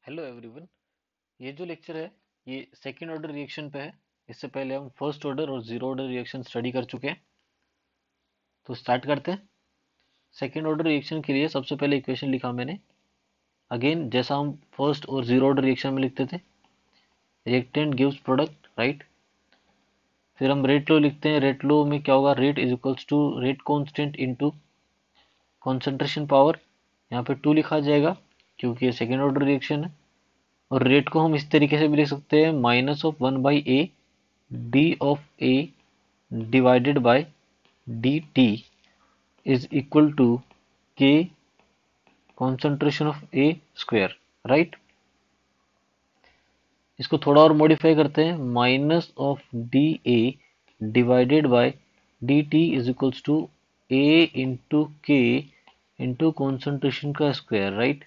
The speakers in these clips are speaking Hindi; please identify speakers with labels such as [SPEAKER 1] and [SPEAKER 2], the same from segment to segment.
[SPEAKER 1] Hello everyone. ये जो लेक्चर है ये सेकंड ऑर्डर रिएक्शन पे है। इससे पहले हम फर्स्ट ऑर्डर और जीरो ऑर्डर रिएक्शन स्टडी कर चुके हैं। तो स्टार्ट करते हैं। सेकंड ऑर्डर रिएक्शन के लिए सबसे पहले इक्वेशन लिखा मैंने, अगेन जैसा हम फर्स्ट और जीरो ऑर्डर रिएक्शन में लिखते थे, रिएक्टेंट गिव्स प्रोडक्ट, राइट। फिर हम रेट लो लिखते हैं। रेट लो में क्या होगा, rate is equals to rate constant into concentration power. यहाँ पे 2 लिखा जाएगा क्योंकि ये सेकेंड ऑर्डर रिएक्शन है। और रेट को हम इस तरीके से भी लिख सकते हैं, minus of 1/a D of A divided by D T is equal to K concentration of A square, right. इसको थोड़ा और मॉडिफाई करते हैं, minus of D A divided by D T is equals to A into K into concentration का स्क्वायर, राइट।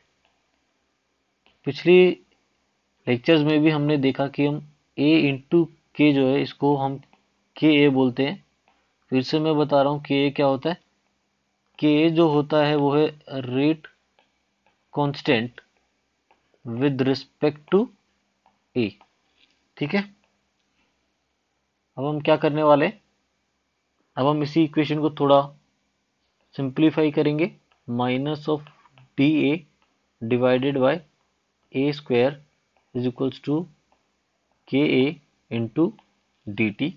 [SPEAKER 1] पिछली लेक्चर्स में भी हमने देखा कि हम ए इंटू के जो है इसको हम के ए बोलते हैं। फिर से मैं बता रहा हूँ के ए क्या होता है। के ए जो होता है वो है rate constant with respect to A, ठीक है। अब हम क्या करने वाले हैं, अब हम इसी इक्वेशन को थोड़ा सिंप्लीफाई करेंगे। Minus of D A divided by a square is equals to k a into D T.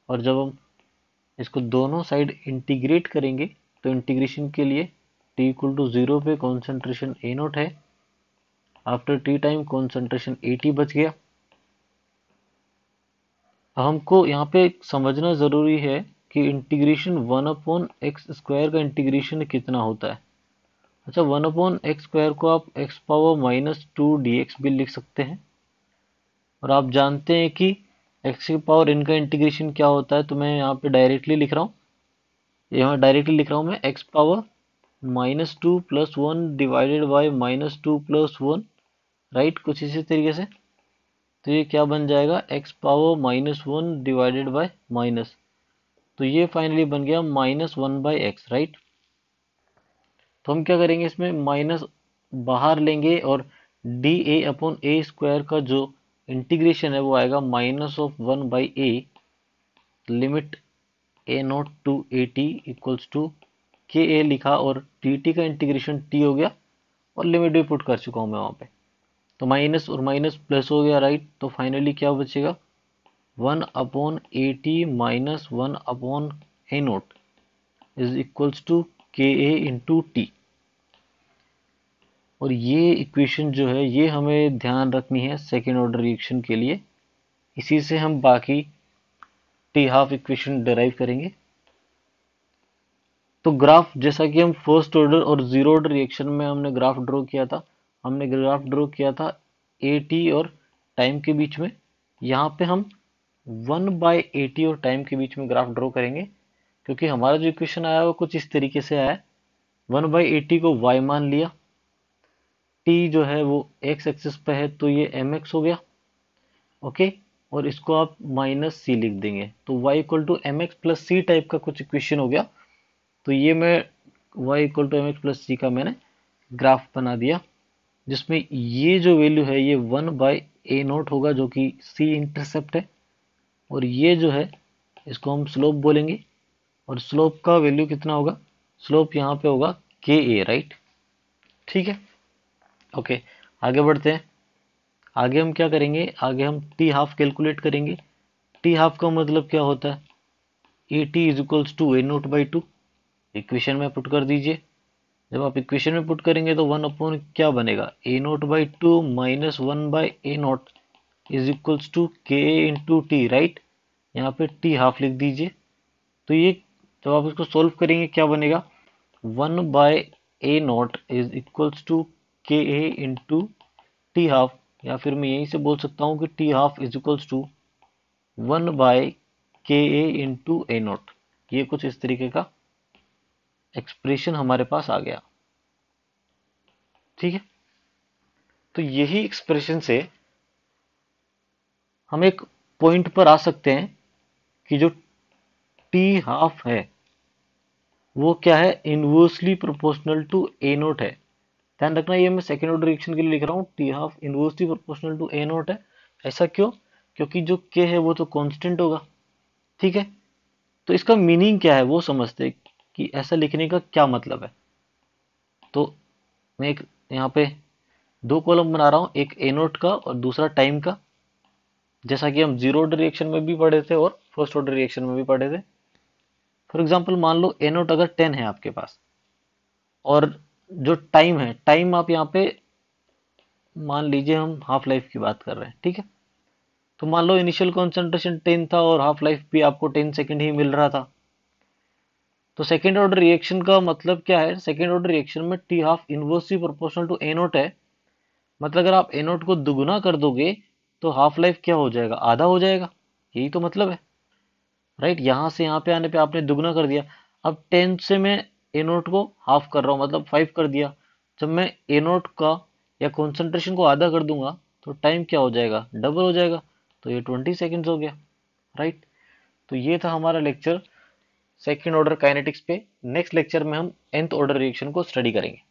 [SPEAKER 1] और जब हम इसको दोनों साइड इंटीग्रेट करेंगे तो इंटीग्रेशन के लिए t इक्वल टू 0 पे कॉन्सेंट्रेशन ए नोट है, after T time concentration A T बच गया। हमको यहाँ पे समझना जरूरी है कि इंटीग्रेशन 1/x² का इंटीग्रेशन कितना होता है। अच्छा, 1/x² को आप x⁻⁻² भी लिख सकते हैं। और आप जानते हैं कि x की पावर इनका इंटीग्रेशन क्या होता है, तो मैं यहाँ पे डायरेक्टली लिख रहा हूँ। यहाँ डायरेक्टली लिख रहा हूँ मैं x⁻⁻² + 1 डिवाइडेड बाय -2 + 1, राइट, कुछ इसी तरीके से। तो ये क्या बन जाएगा, x⁻⁻1 डिवाइडेड बाय माइनस, तो ये फाइनली बन गया -1/x, राइट। तो हम क्या करेंगे, इसमें माइनस बाहर लेंगे और d a upon a square का जो इंटीग्रेशन है वो आएगा -1/a limit a naught to a t equals to k a लिखा और टी टी का इंटीग्रेशन टी हो गया और लिमिट भी पुट कर चुका हूँ मैं वहाँ पे। तो माइनस और माइनस प्लस हो गया, राइट। तो फाइनली क्या बचेगा, 1/80 minus 1/a0 is equals to k a into T. और ये इक्वेशन जो है ये हमें ध्यान रखनी है सेकेंड ऑर्डर रिएक्शन के लिए। इसी से हम बाकी टी हाफ इक्वेशन डिराइव करेंगे। तो ग्राफ, जैसा कि हम फर्स्ट ऑर्डर और जीरो ऑर्डर रिएक्शन में हमने ग्राफ ड्रॉ किया था, हमने ग्राफ ड्रॉ किया था ए टी और टाइम के बीच में। यहाँ पे हम 1/80 और टाइम के बीच में ग्राफ ड्रॉ करेंगे, क्योंकि हमारा जो इक्वेशन आया वो कुछ इस तरीके से आया है। 1/80 को y मान लिया, t जो है वो x एक्सिस पे है तो ये mx हो गया, ओके। और इसको आप -c लिख देंगे तो y equal to mx plus C type का कुछ इक्वेशन हो गया। तो ये मैं y equal to mx plus C का मैंने ग्राफ बना दिया, जिसमें ये जो वैल्यू है ये 1/a0 होगा जो कि c इंटरसेप्ट है। और ये जो है इसको हम स्लोप बोलेंगे। और स्लोप का वैल्यू कितना होगा, स्लोप यहाँ पे होगा के ए, राइट, ठीक है, ओके। आगे बढ़ते हैं। आगे हम क्या करेंगे, आगे हम टी हाफ कैलकुलेट करेंगे। टी हाफ का मतलब क्या होता है, a t is equals to a0/2। Equation में पुट कर दीजिए। जब आप इक्वेशन में पुट करेंगे तो 1 क्या बनेगा, a0/2 minus 1/a0 is equals to k into t, right. यहाँ पे टी हाफ लिख दीजिए। तो ये जब आप इसको सोल्व करेंगे क्या बनेगा, 1/a0 is equals to k a into T half, या फिर मैं यहीं से बोल सकता हूँ कि T half is equals to 1/के ए इंटू a0। ये कुछ इस तरीके का एक्सप्रेशन हमारे पास आ गया, ठीक है। तो यही एक्सप्रेशन से हम एक पॉइंट पर आ सकते हैं कि जो टी हाफ है वो क्या है, इनवर्सली प्रोपोर्शनल टू a0 है। ध्यान रखना ये मैं सेकेंड ऑर्डर रिएक्शन के लिए लिख रहा हूँ t half inversely proportional to a naught है। ऐसा क्यों? क्योंकि जो के है वो तो कांस्टेंट होगा। ठीक है, तो इसका मीनिंग क्या है वो समझते हैं कि ऐसा लिखने का क्या मतलब है। तो मैं एक यहाँ पे दो कॉलम बना रहा हूँ, एक ए नोट का और दूसरा टाइम का, जैसा कि हम जीरो ऑर्डर रिएक्शन में भी पढ़े थे और फर्स्ट ऑर्डर रिएक्शन में भी पढ़े थे। फॉर एग्जाम्पल मान लो ए नोट अगर 10 है आपके पास, और जो टाइम है, टाइम आप यहाँ पे मान लीजिए हम हाफ लाइफ की बात कर रहे हैं। ठीक है, तो मान लो इनिशियल कॉन्सेंट्रेशन 10 था और हाफ लाइफ भी आपको 10 सेकेंड ही मिल रहा था। तो सेकेंड ऑर्डर रिएक्शन का मतलब क्या है? सेकेंड ऑर्डर रिएक्शन में t half inversely proportional to a naught है। मतलब अगर आप ए नोट को दुगुना कर दोगे तो हाफ लाइफ क्या हो जाएगा? आधा हो जाएगा। यही तो मतलब है, राइट? यहां से यहाँ पे आने पे आपने दुगना कर दिया। अब 10 से मैं ए नोट को हाफ कर रहा हूँ, मतलब 5 कर दिया। जब मैं ए नोट का या कॉन्सेंट्रेशन को आधा कर दूंगा तो टाइम क्या हो जाएगा? डबल हो जाएगा। तो ये 20 सेकेंड्स हो गया, राइट? तो ये था हमारा लेक्चर सेकेंड ऑर्डर काइनेटिक्स पे। नेक्स्ट लेक्चर में हम nth ऑर्डर रिएक्शन को स्टडी करेंगे।